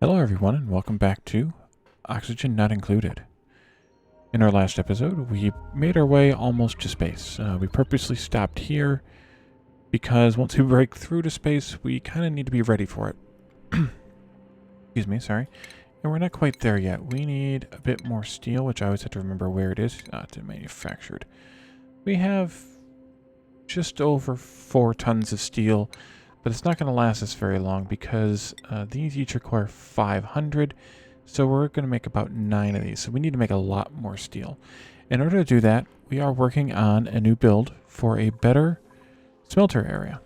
Hello everyone and welcome back to Oxygen Not Included. In our last episode, we made our way almost to space. We purposely stopped here because once we break through to space, we kind of need to be ready for it. Excuse me, sorry. And we're not quite there yet. We need a bit more steel, which I always have to remember where it is. It's manufactured. We have just over 4 tons of steel, but it's not going to last us very long because these each require 500, so we're going to make about 9 of these. So we need to make a lot more steel. In order to do that, we are working on a new build for a better smelter area.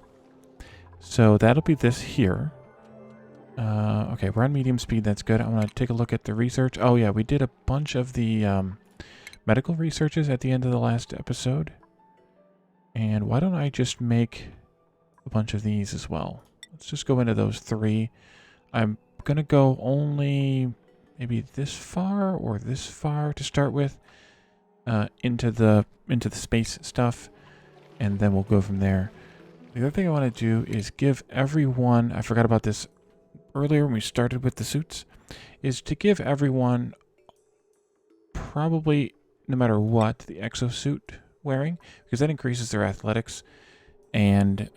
So that'll be this here. Okay, we're on medium speed. That's good. I want to take a look at the research. Oh yeah, we did a bunch of the medical researches at the end of the last episode. And why don't I just make a bunch of these as well? Let's just go into those 3. I'm gonna go only maybe this far or this far to start with into the space stuff, and then we'll go from there. The other thing I want to do is give everyone, I forgot about this earlier when we started with the suits, is to give everyone, probably no matter what, the exosuit wearing, because that increases their athletics and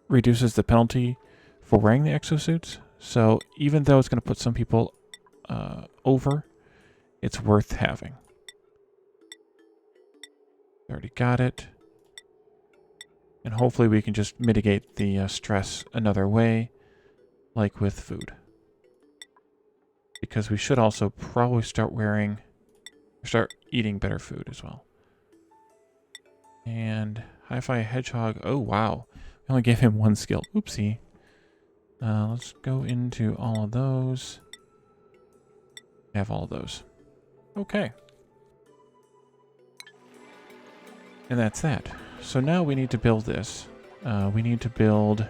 reduces the penalty for wearing the exosuits. So even though it's going to put some people over, it's worth having. Already got it. And hopefully we can just mitigate the stress another way, like with food. Because we should also probably start eating better food as well. And Hi-Fi Hedgehog, oh wow. We only gave him 1 skill. Oopsie. Let's go into all of those. Have all of those. Okay. And that's that. So now we need to build this. We need to build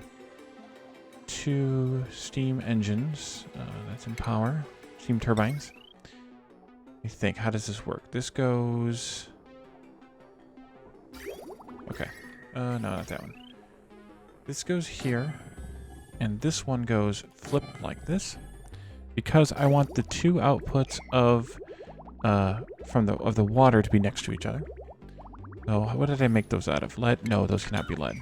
2 steam engines. That's in power. Steam turbines. Let me think. How does this work? This goes... Okay. No, not that one. This goes here. And this one goes flipped like this. Because I want the 2 outputs of the water to be next to each other. So what did I make those out of? Lead? No, those cannot be lead.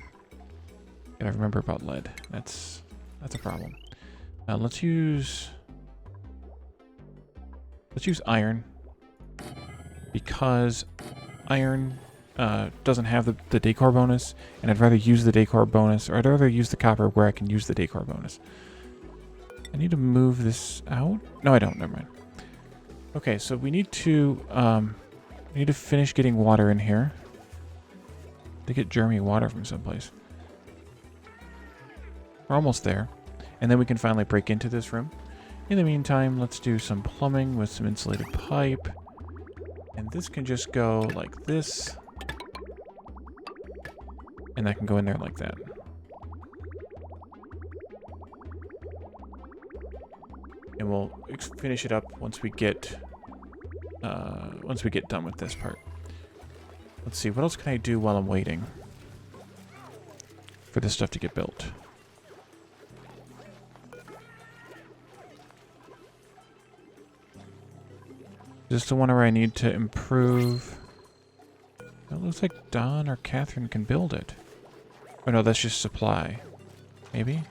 Gotta remember about lead. That's a problem. Let's use iron, because iron doesn't have the decor bonus, and I'd rather use the decor bonus, or I'd rather use the copper where I can use the decor bonus. I need to move this out. No, I don't. Never mind. Okay, so we need to finish getting water in here. To get Jeremy water from someplace. We're almost there. And then we can finally break into this room. In the meantime, let's do some plumbing with some insulated pipe. And this can just go like this. And that can go in there like that. And we'll finish it up once we get done with this part. Let's see, what else can I do while I'm waiting for this stuff to get built? Is this the one where I need to improve? It looks like Don or Catherine can build it. Oh no, that's just supply. Maybe?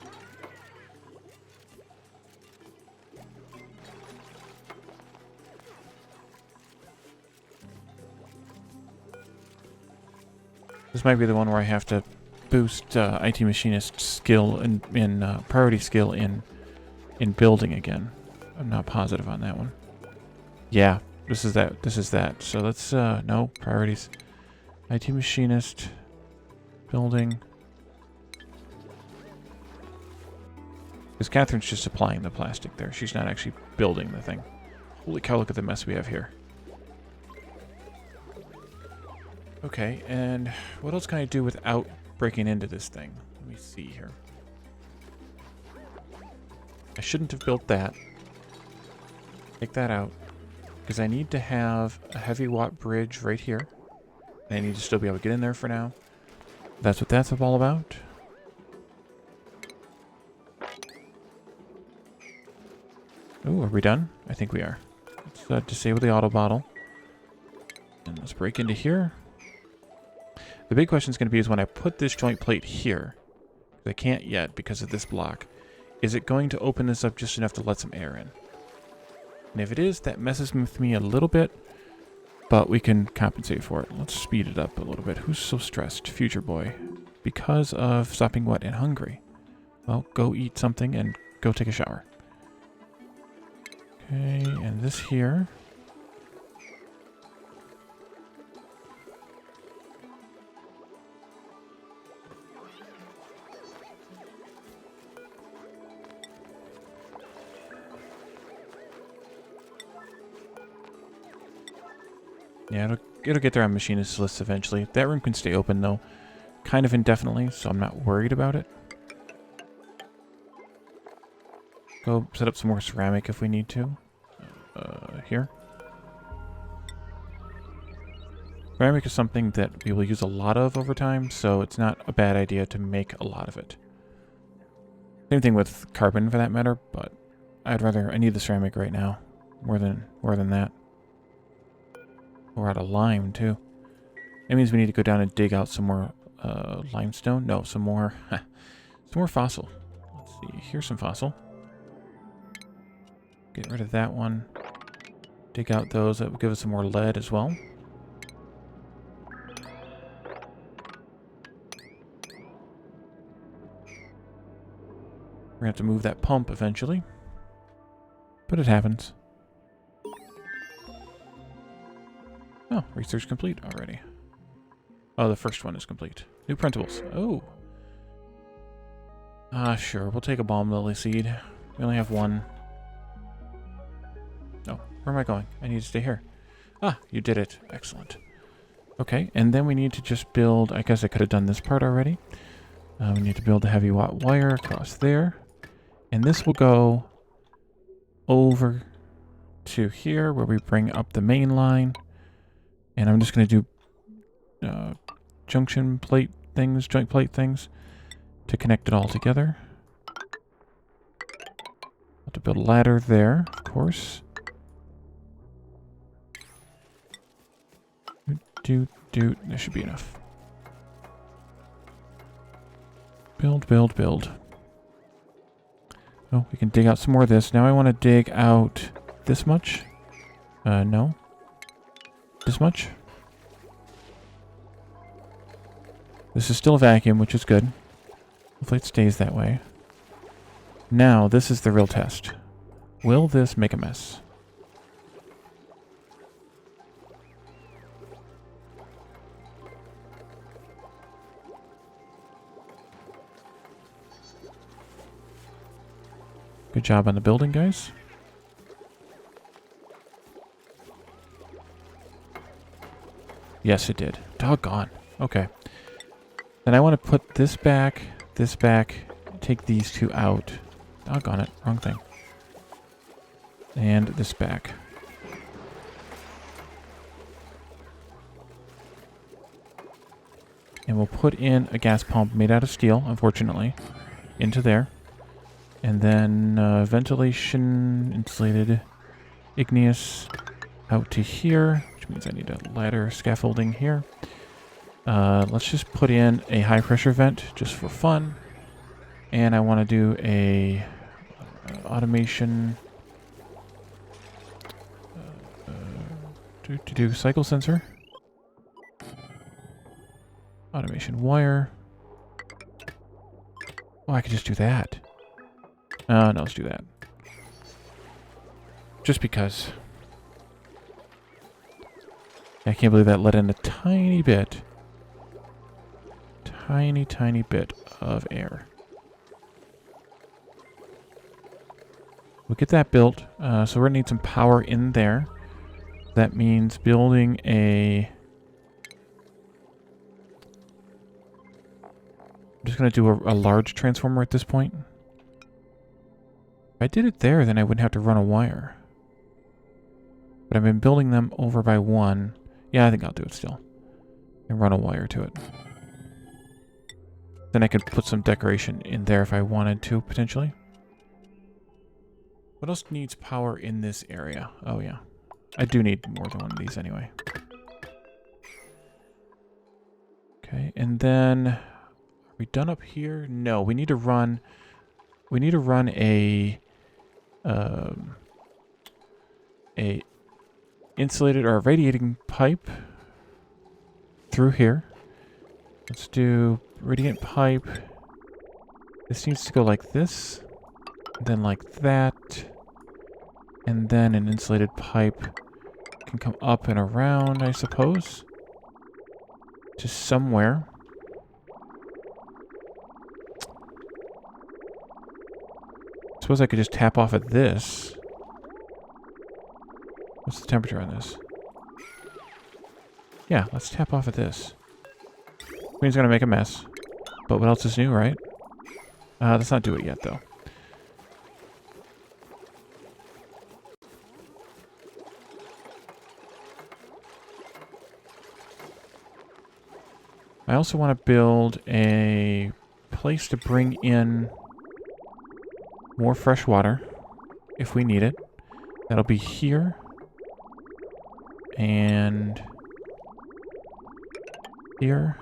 This might be the one where I have to boost IT Machinist skill in priority skill in building again. I'm not positive on that one. Yeah, this is that. This is that. So let's no priorities. IT Machinist building. Because Catherine's just supplying the plastic there. She's not actually building the thing. Holy cow! Look at the mess we have here. Okay, and what else can I do without breaking into this thing? Let me see here. I shouldn't have built that. Take that out. Because I need to have a heavy watt bridge right here. And I need to still be able to get in there for now. That's what that's all about. Oh, are we done? I think we are. Let's disable the auto bottle. And let's break into here. The big question is going to be is when I put this joint plate here, I can't yet because of this block, is it going to open this up just enough to let some air in? And if it is, that messes with me a little bit, but we can compensate for it. Let's speed it up a little bit. Who's so stressed? Future boy. Because of stopping wet and hungry. Well, go eat something and go take a shower. Okay, and this here. Yeah, it'll get there on machinist lists eventually. That room can stay open though, kind of indefinitely, so I'm not worried about it. Go set up some more ceramic if we need to. Here. Ceramic is something that we will use a lot of over time, so it's not a bad idea to make a lot of it. Same thing with carbon for that matter, but I need the ceramic right now more than that. We're out of lime, too. That means we need to go down and dig out some more limestone. No, some more fossil. Let's see. Here's some fossil. Get rid of that one. Dig out those. That will give us some more lead as well. We're going to have to move that pump eventually. But it happens. Oh, research complete already. Oh, the first one is complete. New printables. Oh. Sure. We'll take a balm lily seed. We only have one. Oh, where am I going? I need to stay here. Ah, you did it. Excellent. Okay, and then we need to just build... I guess I could have done this part already. We need to build a heavy watt wire across there. And this will go over to here where we bring up the main line. And I'm just going to do joint plate things to connect it all together. Have to build a ladder there, of course. There should be enough. Build. Oh, we can dig out some more of this. Now I want to dig out this much. No. This much. This is still a vacuum, which is good. Hopefully it stays that way. Now, this is the real test. Will this make a mess? Good job on the building, guys. Yes, it did. Doggone. Okay. Then I want to put this back, take these two out. Doggone it. Wrong thing. And this back. And we'll put in a gas pump made out of steel, unfortunately, into there. And then ventilation, insulated, igneous, out to here, which means I need a ladder scaffolding here. Let's just put in a high pressure vent just for fun. And I want to do a automation to do cycle sensor. Automation wire. Oh, I could just do that. No, let's do that. Just because. I can't believe that let in a tiny bit. Tiny bit of air. We'll get that built. So we're going to need some power in there. That means building a... I'm just going to do a large transformer at this point. If I did it there, then I wouldn't have to run a wire. But I've been building them over by one. Yeah, I think I'll do it still. And run a wire to it. Then I could put some decoration in there if I wanted to, potentially. What else needs power in this area? Oh, yeah. I do need more than one of these anyway. Okay, and then... Are we done up here? No, we need to run... We need to run a insulated or a radiating pipe through here. Let's do radiant pipe. This needs to go like this, then like that, and then an insulated pipe can come up and around, I suppose, to somewhere. Suppose I could just tap off at this. What's the temperature on this? Yeah, let's tap off at this. Queen's gonna make a mess. But what else is new, right? Let's not do it yet, though. I also want to build a place to bring in more fresh water if we need it. That'll be here. And here.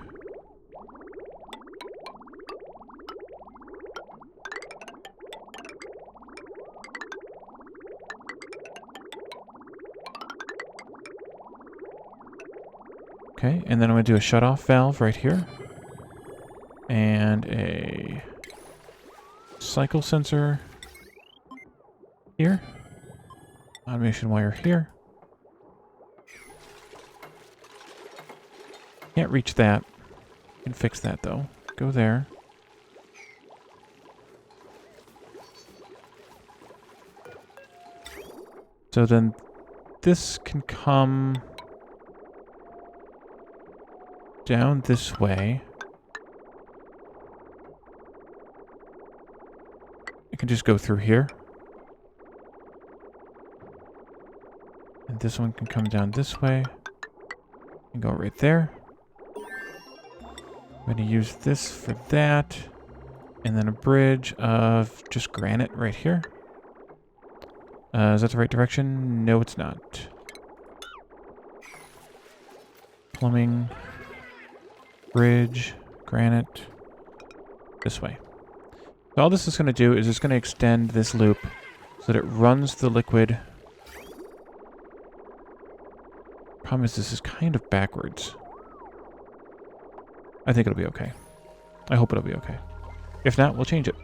Okay, and then I'm going to do a shutoff valve right here. And a cycle sensor here. Automation wire here. Can't reach that. Can fix that though. Go there. So then this can come down this way. I can just go through here. And this one can come down this way. And go right there. I'm going to use this for that. And then a bridge of just granite right here. Is that the right direction? No, it's not. Plumbing. Bridge. Granite. This way. So all this is going to do is it's going to extend this loop so that it runs the liquid. Problem is this is kind of backwards. I think it'll be okay. I hope it'll be okay. If not, we'll change it.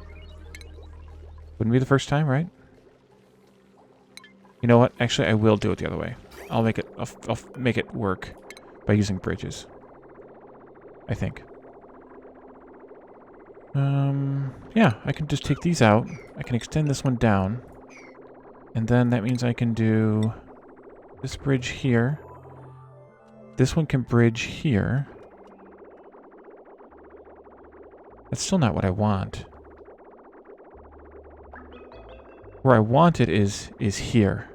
Wouldn't be the first time, right? You know what? Actually, I will do it the other way. I'll make it work by using bridges. I think. Yeah, I can just take these out. I can extend this one down. And then that means I can do this bridge here. This one can bridge here. That's still not what I want. Where I want it is here.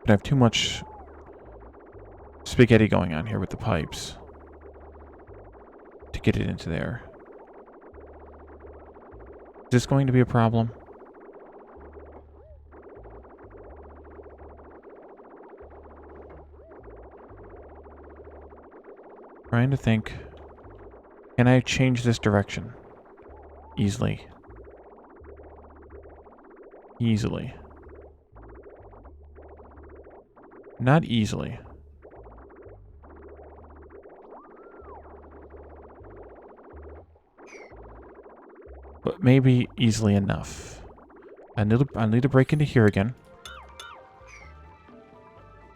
But I have too much spaghetti going on here with the pipes to get it into there. Is this going to be a problem? Trying to think. Can I change this direction? Easily. Easily. Not easily. But maybe easily enough. I need to break into here again.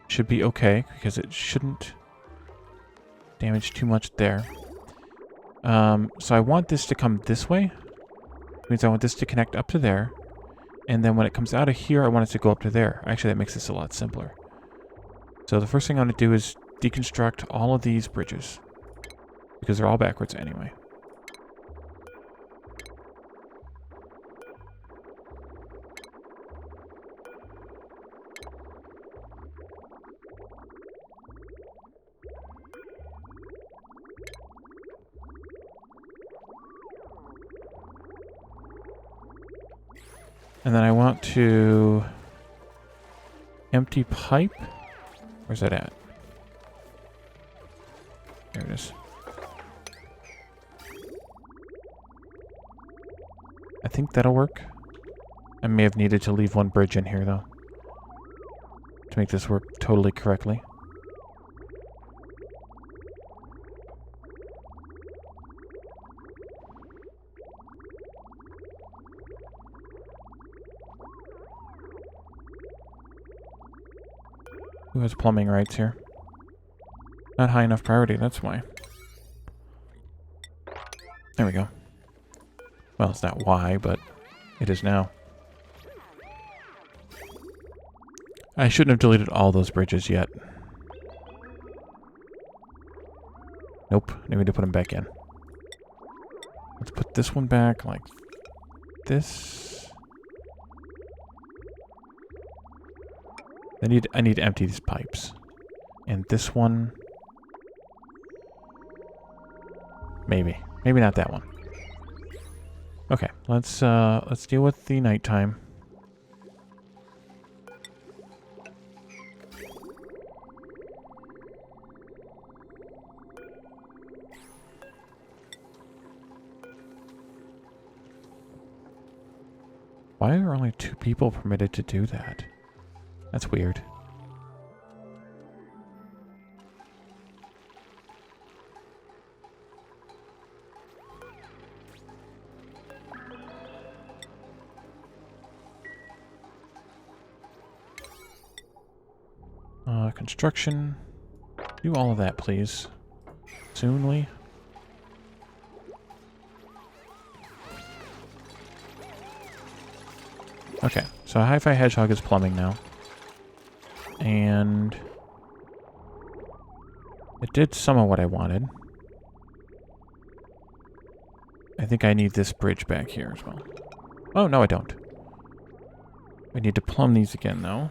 Should be okay, because it shouldn't damage too much there. So I want this to come this way. Which means I want this to connect up to there. And then when it comes out of here, I want it to go up to there. Actually, that makes this a lot simpler. So the first thing I'm going to do is deconstruct all of these bridges. Because they're all backwards anyway. And then I want to empty pipe. Where's that at? There it is. I think that'll work. I may have needed to leave one bridge in here, though, to make this work totally correctly. Who has plumbing rights here? Not high enough priority, that's why. There we go. Well, it's not why, but it is now. I shouldn't have deleted all those bridges yet. Nope, I need to put them back in. Let's put this one back like this. I need to empty these pipes. And this one, maybe not that one. Okay, let's deal with the nighttime. Why are only 2 people permitted to do that? That's weird. Construction. Do all of that, please. Soonly. Okay, so Hi-Fi Hedgehog is plumbing now. And it did some of what I wanted. I think I need this bridge back here as well. Oh, no, I don't. I need to plumb these again, though.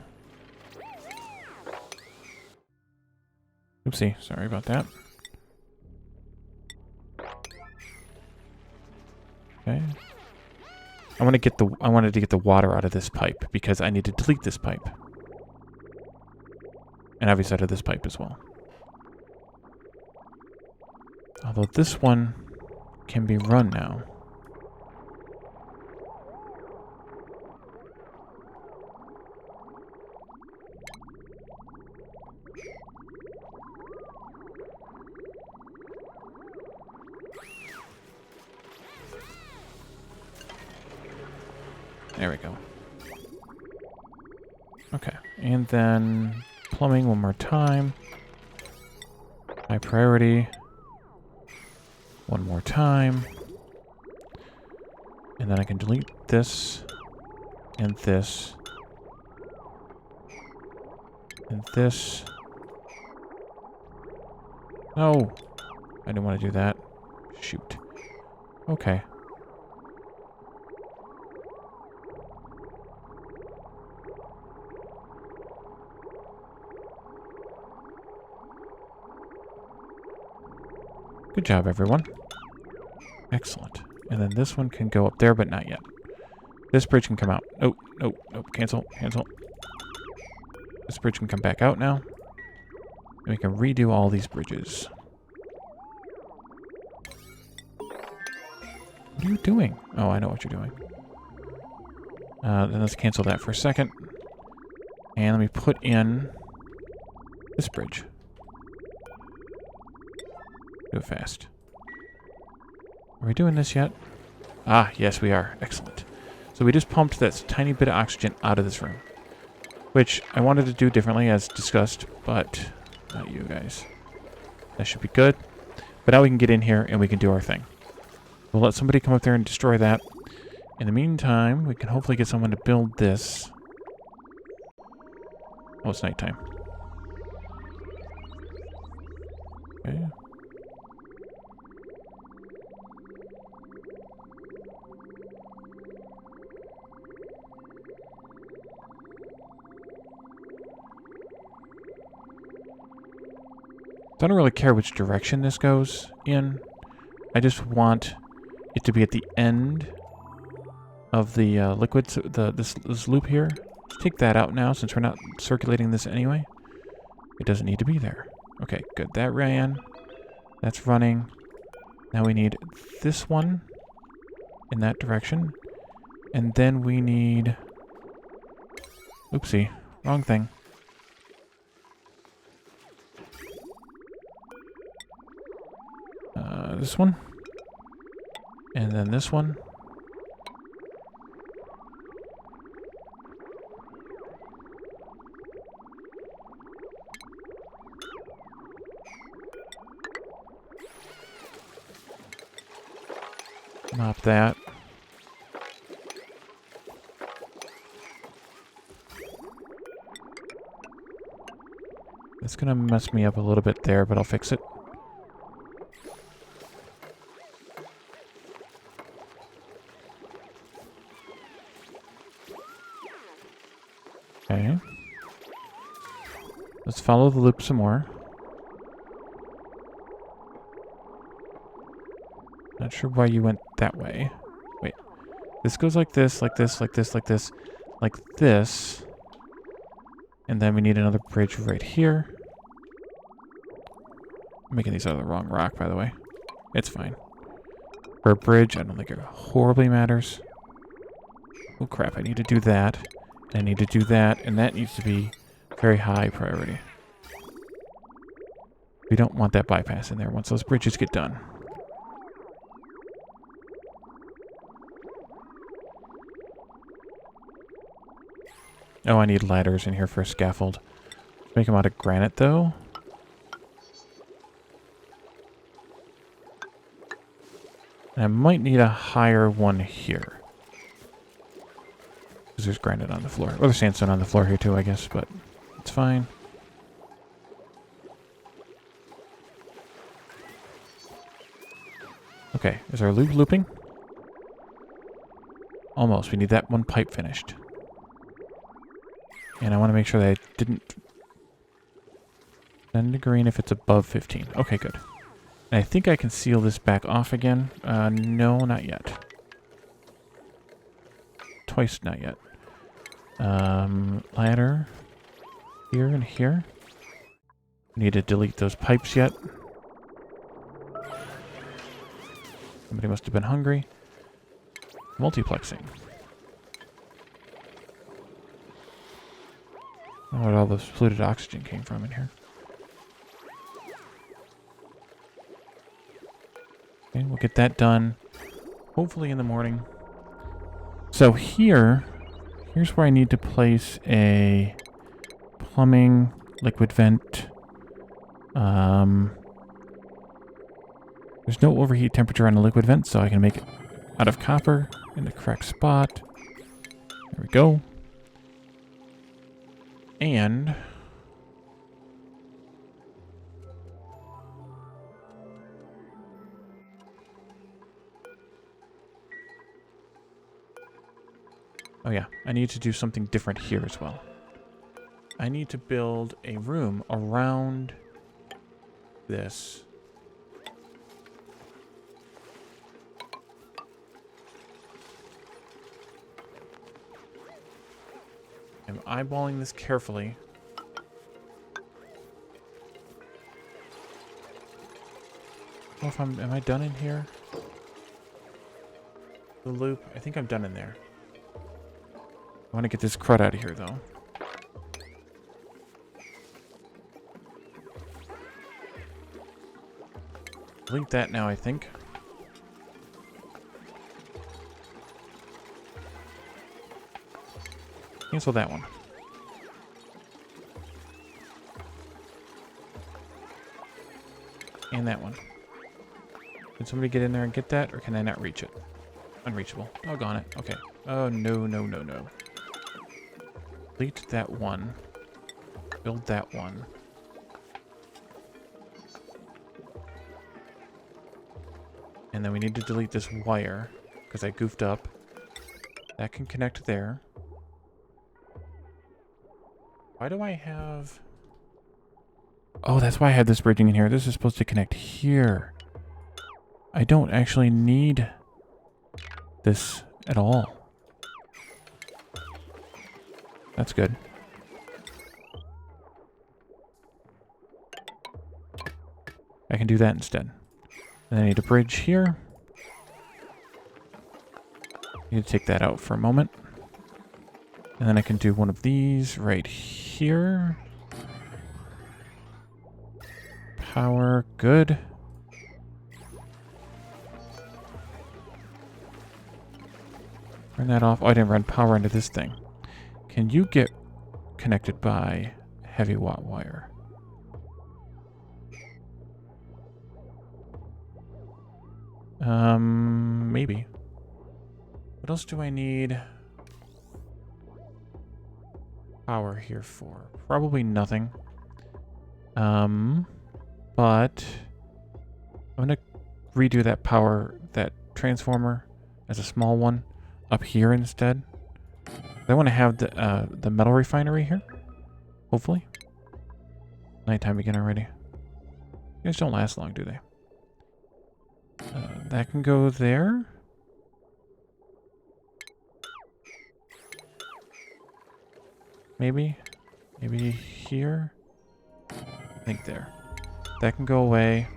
Oopsie, sorry about that. Okay. I wanted to get the water out of this pipe because I need to delete this pipe. And obviously out of this pipe as well. Although this one can be run now. There we go. Okay, and then plumbing one more time. High priority. One more time. And then I can delete this, and this, and this. No! I didn't want to do that. Shoot. Okay. Good job, everyone. Excellent. And then this one can go up there, but not yet. This bridge can come out. Oh, no, no, cancel, cancel. This bridge can come back out now. And we can redo all these bridges. What are you doing? Oh, I know what you're doing. Then let's cancel that for a second. And let me put in this bridge. Do it fast. Are we doing this yet? Ah, yes, we are. Excellent. So we just pumped that tiny bit of oxygen out of this room. Which I wanted to do differently, as discussed, but not you guys. That should be good. But now we can get in here and we can do our thing. We'll let somebody come up there and destroy that. In the meantime, we can hopefully get someone to build this. Oh, it's nighttime. Okay. I don't really care which direction this goes in. I just want it to be at the end of the liquids, this loop here. Let's take that out now since we're not circulating this anyway. It doesn't need to be there. Okay, good. That ran. That's running. Now we need this one in that direction. And then we need... Oopsie. Wrong thing. This one. And then this one. Mop that. It's gonna mess me up a little bit there, but I'll fix it. Okay. Let's follow the loop some more. Not sure why you went that way. Wait. This goes like this, like this, like this, like this, like this. And then we need another bridge right here. I'm making these out of the wrong rock, by the way. It's fine. For a bridge, I don't think it horribly matters. Oh crap, I need to do that. I need to do that, and that needs to be very high priority. We don't want that bypass in there once those bridges get done. Oh, I need ladders in here for a scaffold. Make them out of granite, though. And I might need a higher one here. Because there's granite on the floor. Or there's sandstone on the floor here, too, I guess, but it's fine. Okay, is our loop looping? Almost. We need that one pipe finished. And I want to make sure that I didn't send to green if it's above 15. Okay, good. And I think I can seal this back off again. No, not yet. Twice, not yet. Ladder. Here and here. Need to delete those pipes yet. Somebody must have been hungry. Multiplexing. I don't know where all this polluted oxygen came from in here. Okay, we'll get that done. Hopefully in the morning. So here's where I need to place a plumbing liquid vent. There's no overheat temperature on the liquid vent, so I can make it out of copper in the correct spot. There we go. And oh yeah, I need to do something different here as well. I need to build a room around this. I'm eyeballing this carefully. Oh, if am I done in here? The loop, I think I'm done in there. I want to get this crud out of here, though. Delete that now, I think. Cancel that one. And that one. Can somebody get in there and get that, or can I not reach it? Unreachable. Doggone it. Okay. Oh, no, no, no, no. Delete that one. Build that one. And then we need to delete this wire, because I goofed up. That can connect there. Why do I have... Oh, that's why I had this bridging in here. This is supposed to connect here. I don't actually need this at all. That's good. I can do that instead. And then I need a bridge here. Need to take that out for a moment. And then I can do one of these right here. Power, good. Turn that off. Oh, I didn't run power into this thing. Can you get connected by heavy watt wire? Maybe. What else do I need power here for? Probably nothing. But I'm gonna redo that that transformer as a small one up here instead. I want to have the metal refinery here. Hopefully. Nighttime again already. You guys don't last long, do they? That can go there. Maybe. Maybe here. I think there. That can go away.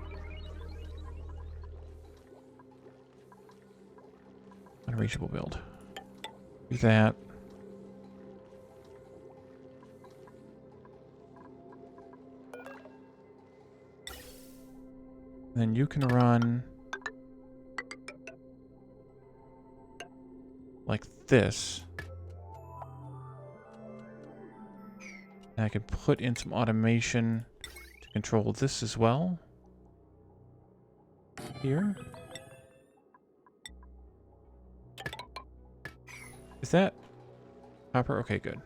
Unreachable build. Do that. Then you can run like this. And I could put in some automation to control this as well. Here. Is that copper? Okay, good.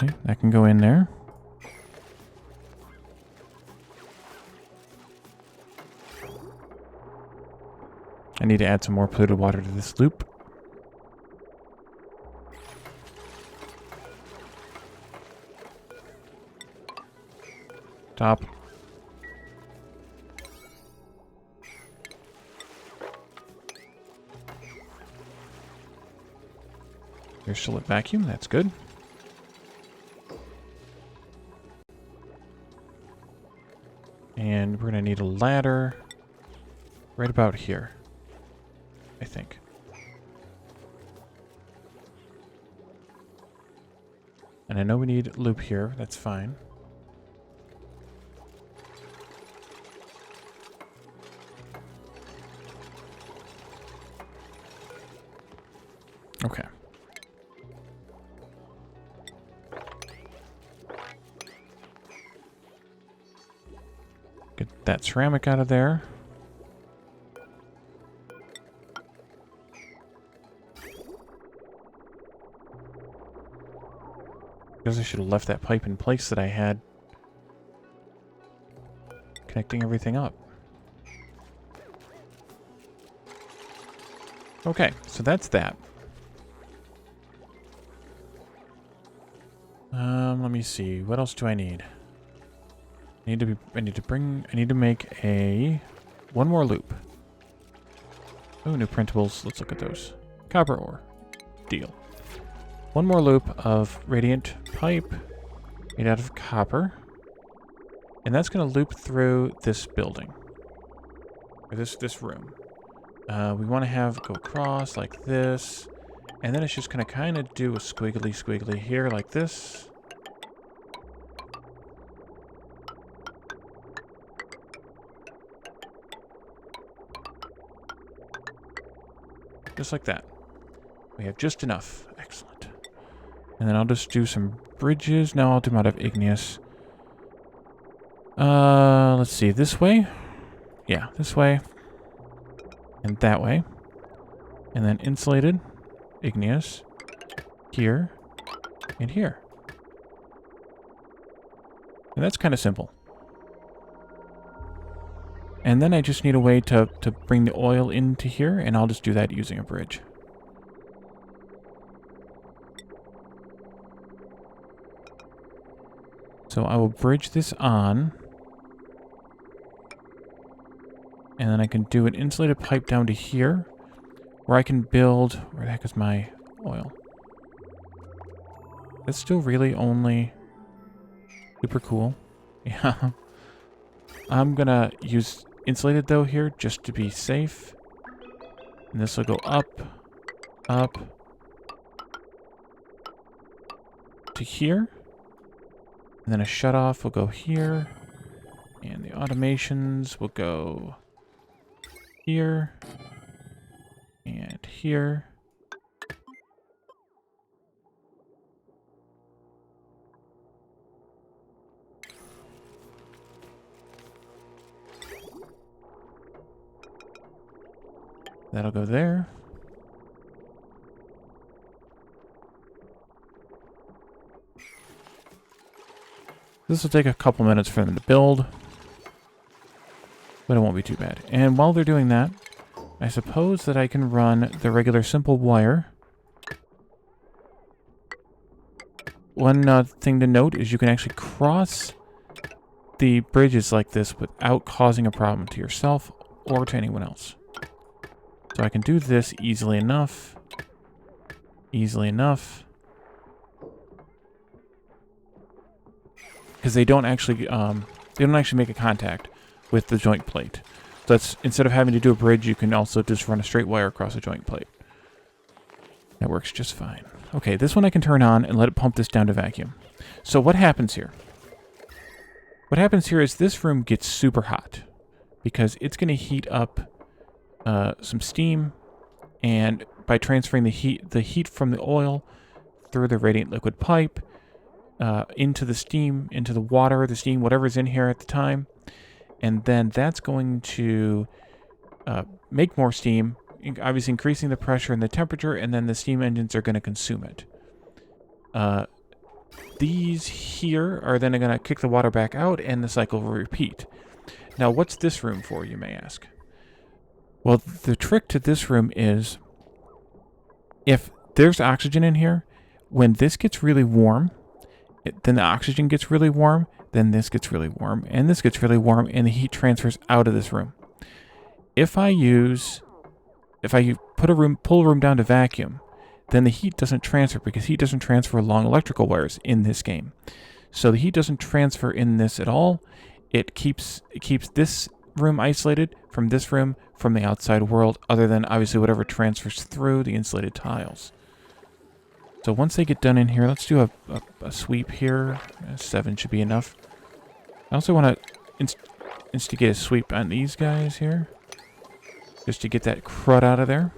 Okay, that can go in there. I need to add some more polluted water to this loop. Stop. Here's Shillet vacuum, that's good. And we're gonna need a ladder right about here, I think. And I know we need loop here, that's fine. Okay. Get that ceramic out of there. Guess I should have left that pipe in place that I had, connecting everything up. Okay, so that's that. Let me see. What else do I need? I need to make one more loop. Oh, new printables. Let's look at those. Copper ore. Deal. One more loop of radiant pipe made out of copper. And that's going to loop through this building. Or this room. We want to go across like this. And then it's just going to kind of do a squiggly here like this. Just like that. We have just enough. Excellent. And then I'll just do some bridges. No, I'll do them out of igneous. Let's see. This way? Yeah, this way. And that way. And then insulated. Igneous. Here. And here. And that's kind of simple. And then I just need a way to bring the oil into here, and I'll just do that using a bridge. So I will bridge this on. And then I can do an insulated pipe down to here, where I can build... Where the heck is my oil? That's still really only super cool. Yeah. I'm gonna use insulated though here, just to be safe. And this will go up, up, to here. And then a shutoff will go here. And the automations will go here. And here. That'll go there. This will take a couple minutes for them to build, but it won't be too bad. And while they're doing that, I suppose that I can run the regular simple wire. One thing to note is you can actually cross the bridges like this without causing a problem to yourself or to anyone else. So I can do this easily enough. Easily enough. Because they don't actually make a contact with the joint plate. So that's, instead of having to do a bridge, you can also just run a straight wire across a joint plate. That works just fine. Okay, this one I can turn on and let it pump this down to vacuum. So what happens here? What happens here is this room gets super hot because it's going to heat up some steam, and by transferring the heat from the oil through the radiant liquid pipe into the steam, into the water, the steam, whatever's in here at the time, and then that's going to make more steam, obviously increasing the pressure and the temperature, and then the steam engines are going to consume it. These here are then going to kick the water back out, and the cycle will repeat. Now, what's this room for, you may ask? Well, the trick to this room is, if there's oxygen in here, when this gets really warm, then the oxygen gets really warm, then this gets really warm, and this gets really warm, and the heat transfers out of this room. If I pull a room down to vacuum, then the heat doesn't transfer, because heat doesn't transfer along electrical wires in this game. So the heat doesn't transfer in this at all. It keeps this room isolated from this room, from the outside world, other than obviously whatever transfers through the insulated tiles. So once they get done in here, let's do a sweep here. 7 should be enough. I also want to instigate a sweep on these guys here, just to get that crud out of there.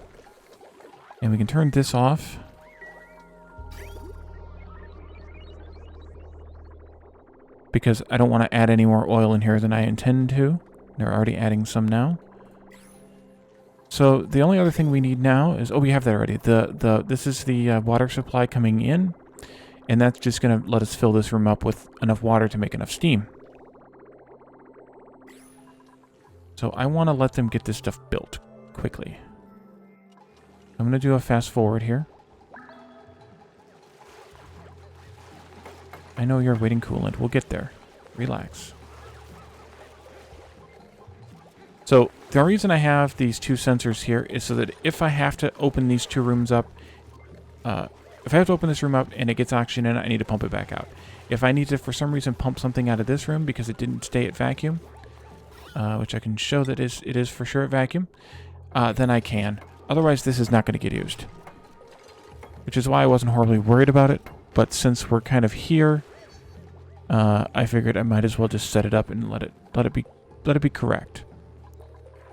And we can turn this off. Because I don't want to add any more oil in here than I intend to. They're already adding some now. So the only other thing we need now is, oh, we have that already. This is the water supply coming in, and that's just going to let us fill this room up with enough water to make enough steam. So I want to let them get this stuff built quickly. I'm going to do a fast forward here. I know you're waiting coolant. We'll get there. Relax. So the reason I have these two sensors here is so that if I have to open these two rooms up, if I have to open this room up and it gets oxygen in it, I need to pump it back out. If I need to, for some reason, pump something out of this room because it didn't stay at vacuum, which I can show that it is for sure at vacuum, then I can. Otherwise, this is not going to get used. Which is why I wasn't horribly worried about it. But since we're kind of here, I figured I might as well just set it up and let it be correct.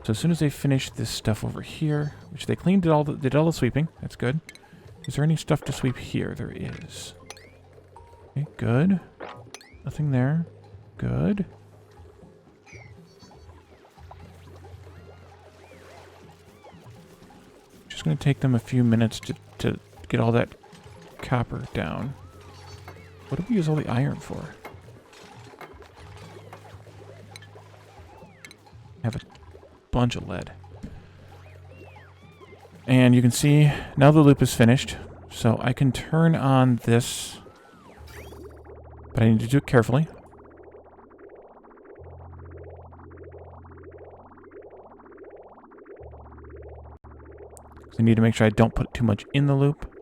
So as soon as they finish this stuff over here, which they cleaned, did all the sweeping. That's good. Is there any stuff to sweep here? There is. Okay, good. Nothing there. Good. Just going to take them a few minutes to get all that copper down. What do we use all the iron for? Have a bunch of lead. And you can see now the loop is finished, so I can turn on this, but I need to do it carefully. We need to make sure I don't put too much in the loop.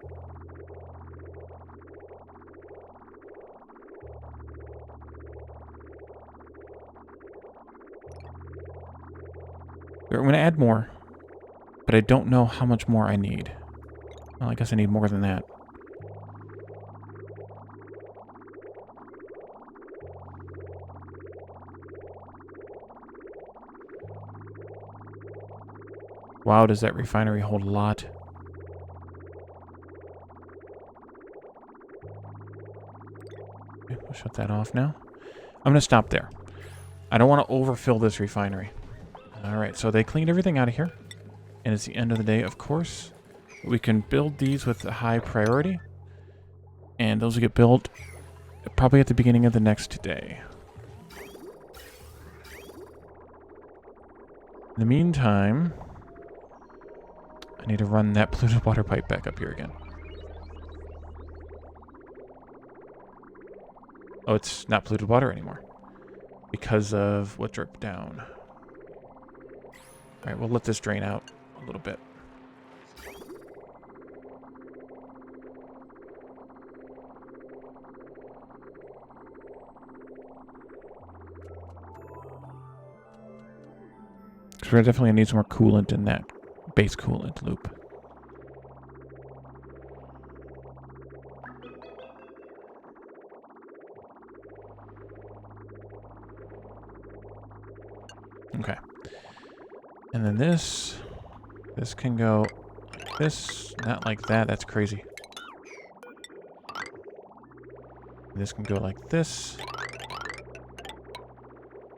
We're going to add more, but I don't know how much more I need. Well, I guess I need more than that. Wow, does that refinery hold a lot? Okay, we'll shut that off now. I'm going to stop there. I don't want to overfill this refinery. Alright, so they cleaned everything out of here. And it's the end of the day, of course. We can build these with a high priority. And those will get built probably at the beginning of the next day. In the meantime, I need to run that polluted water pipe back up here again. Oh, it's not polluted water anymore. Because of what dripped down. Alright, we'll let this drain out a little bit. Because we're definitely going to need some more coolant in that base coolant loop. Okay. And then this can go like this, not like that. That's crazy. This can go like this.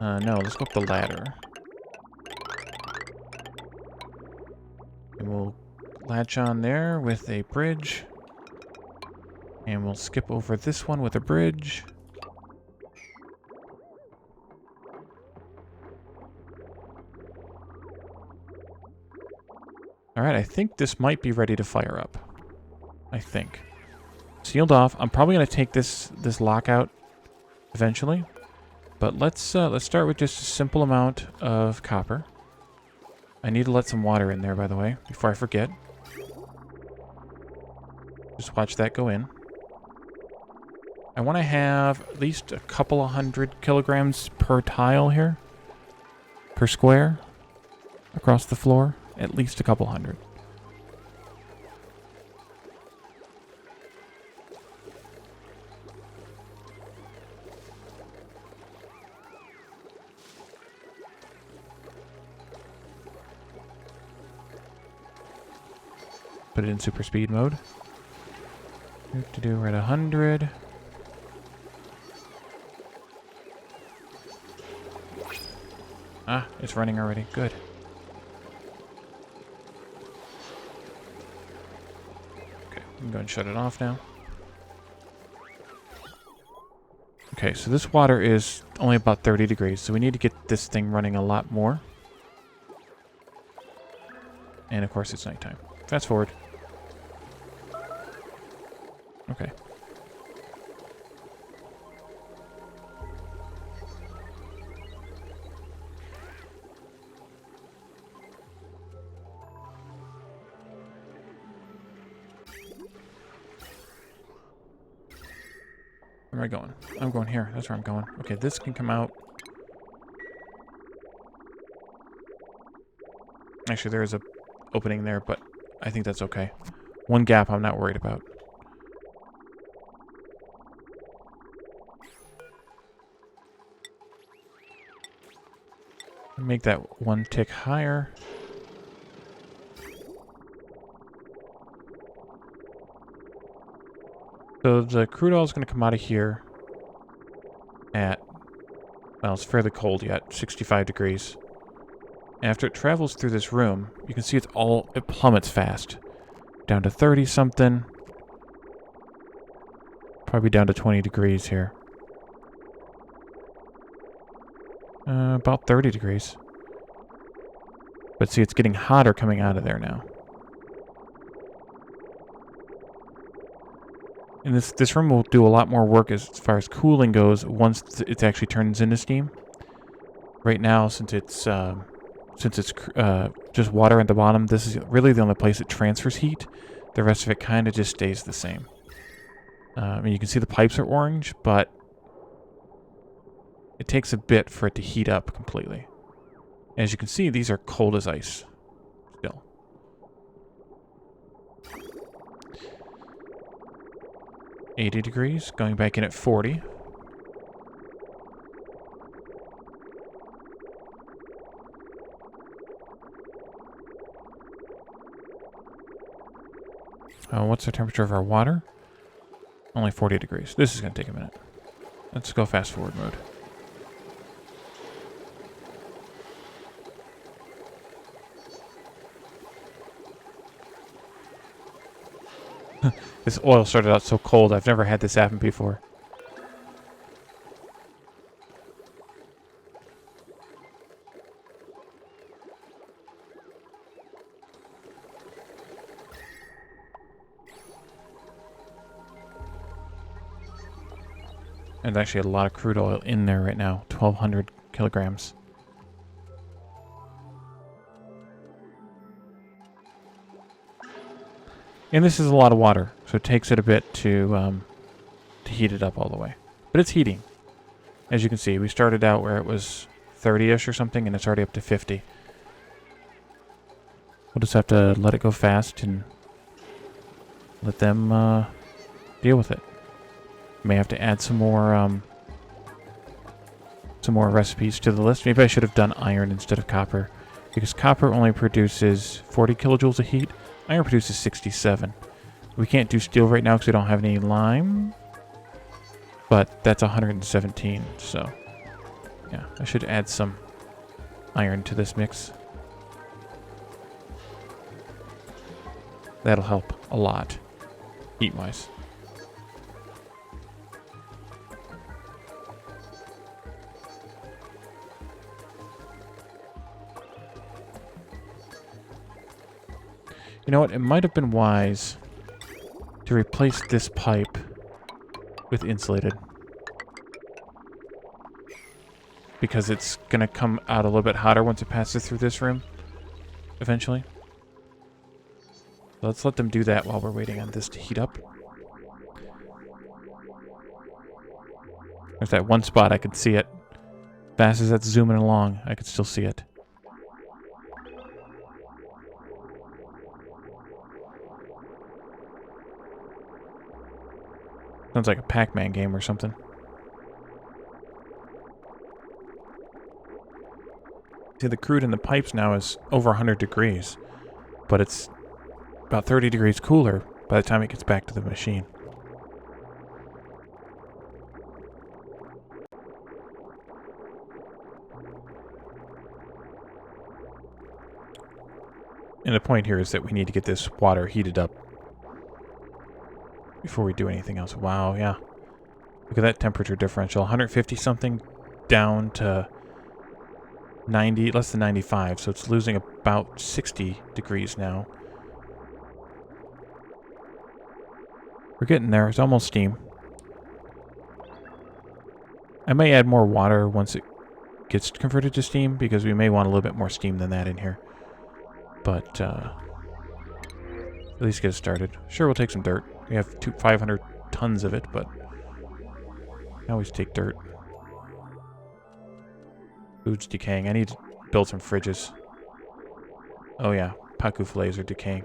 No, let's go up the ladder. And we'll latch on there with a bridge. And we'll skip over this one with a bridge. Alright, I think this might be ready to fire up. I think. Sealed off. I'm probably going to take this lockout eventually. But let's start with just a simple amount of copper. I need to let some water in there, by the way, before I forget. Just watch that go in. I want to have at least a couple of 100 kilograms per tile here. Per square. Across the floor. At least a couple hundred. Put it in super speed mode. We're at 100. Ah, it's running already. Good. Okay, we can go and shut it off now. Okay, so this water is only about 30 degrees, so we need to get this thing running a lot more. And of course it's nighttime. Fast forward. Okay. Where am I going? I'm going here. That's where I'm going. Okay, this can come out. Actually, there is a opening there, but I think that's okay. One gap I'm not worried about. Make that one tick higher. So the crude oil is going to come out of here at, well, it's fairly cold yet, 65 degrees. After it travels through this room, you can see it plummets fast. Down to 30 something. Probably down to 20 degrees here. About 30 degrees. But see, it's getting hotter coming out of there now. And this room will do a lot more work as far as cooling goes once it actually turns into steam. Right now, since it's since it's just water at the bottom, this is really the only place it transfers heat. The rest of it kind of just stays the same. I mean, you can see the pipes are orange, but it takes a bit for it to heat up completely. As you can see, these are cold as ice still. $80 degrees, going back in at 40. What's the temperature of our water? Only 40 degrees. This is going to take a minute. Let's go fast forward mode. This oil started out so cold. I've never had this happen before. There's actually a lot of crude oil in there right now. 1,200 kilograms. And this is a lot of water, so it takes it a bit to heat it up all the way. But it's heating. As you can see, we started out where it was 30-ish or something, and it's already up to 50. We'll just have to let it go fast and let them deal with it. May have to add some more recipes to the list. Maybe I should have done iron instead of copper, because copper only produces 40 kilojoules of heat. Iron produces 67. We can't do steel right now because we don't have any lime, but that's 117. So, yeah, I should add some iron to this mix. That'll help a lot, heat-wise. You know what? It might have been wise to replace this pipe with insulated, because it's going to come out a little bit hotter once it passes through this room eventually. So let's let them do that while we're waiting on this to heat up. There's that one spot I could see it. Fast as that's zooming along, I could still see it. Sounds like a Pac-Man game or something. See, the crude in the pipes now is over 100 degrees, but it's about 30 degrees cooler by the time it gets back to the machine. And the point here is that we need to get this water heated up before we do anything else. Wow, yeah. Look at that temperature differential. 150 something down to 90, less than 95. So it's losing about 60 degrees now. We're getting there. It's almost steam. I may add more water once it gets converted to steam, because we may want a little bit more steam than that in here. But at least get it started. Sure, we'll take some dirt. We have 500 tons of it, but I always take dirt. Food's decaying. I need to build some fridges. Oh yeah, paku fillets are decaying.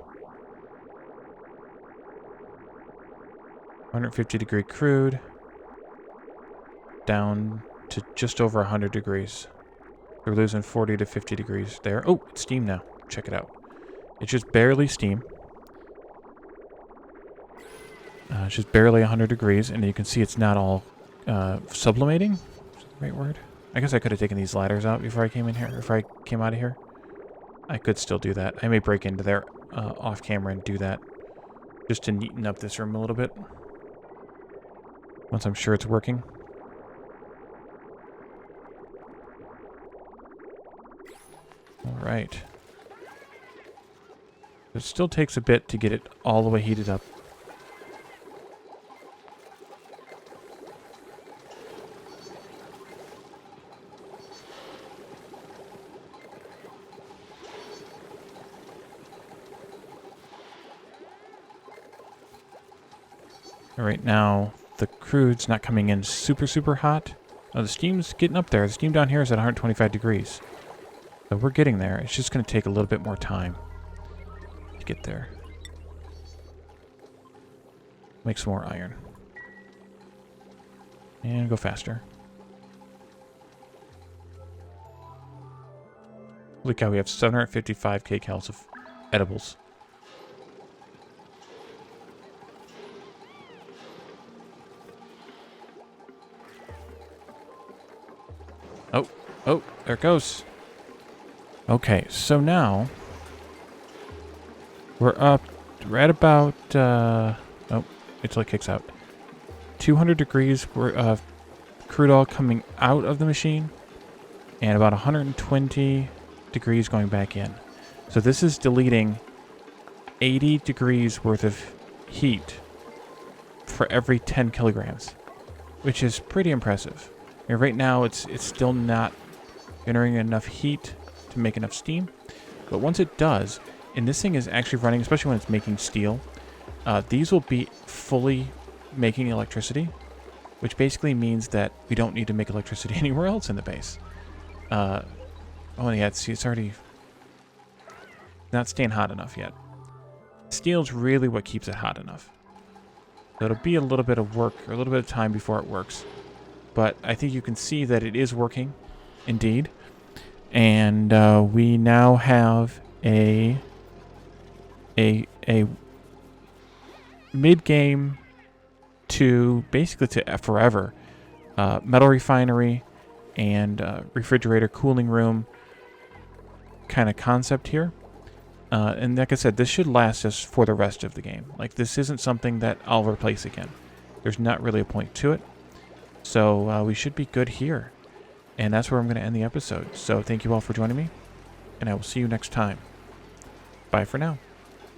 150 degree crude. Down to just over 100 degrees. We're losing 40 to 50 degrees there. Oh, it's steam now. Check it out. It's just barely steam. It's just barely 100 degrees, and you can see it's not all sublimating. Is that the right word? I guess I could have taken these ladders out before I came in here, before I came out of here. I could still do that. I may break into there off camera and do that, just to neaten up this room a little bit. Once I'm sure it's working. Alright. It still takes a bit to get it all the way heated up. Right now, the crude's not coming in super hot. The steam's getting up there. The steam down here is at 125 degrees. So we're getting there. It's just going to take a little bit more time to get there. Make some more iron. And go faster. Look how we have 755 kcals of edibles. Oh, there it goes. Okay, so now we're at about, oh, until it kicks out. 200 degrees of crude oil coming out of the machine, and about 120 degrees going back in. So this is deleting 80 degrees worth of heat for every 10 kilograms, which is pretty impressive. And right now, it's still not generating enough heat to make enough steam, but once it does, and this thing is actually running, especially when it's making steel, these will be fully making electricity, which basically means that we don't need to make electricity anywhere else in the base. Oh yeah, it's already not staying hot enough yet. Steel's really what keeps it hot enough. So it'll be a little bit of work, or a little bit of time before it works. But I think you can see that it is working, indeed. And we now have a mid-game to basically to forever metal refinery and refrigerator cooling room kind of concept here. And like I said, this should last us for the rest of the game. Like, this isn't something that I'll replace again. There's not really a point to it. So we should be good here. And that's where I'm going to end the episode. So thank you all for joining me, and I will see you next time. Bye for now.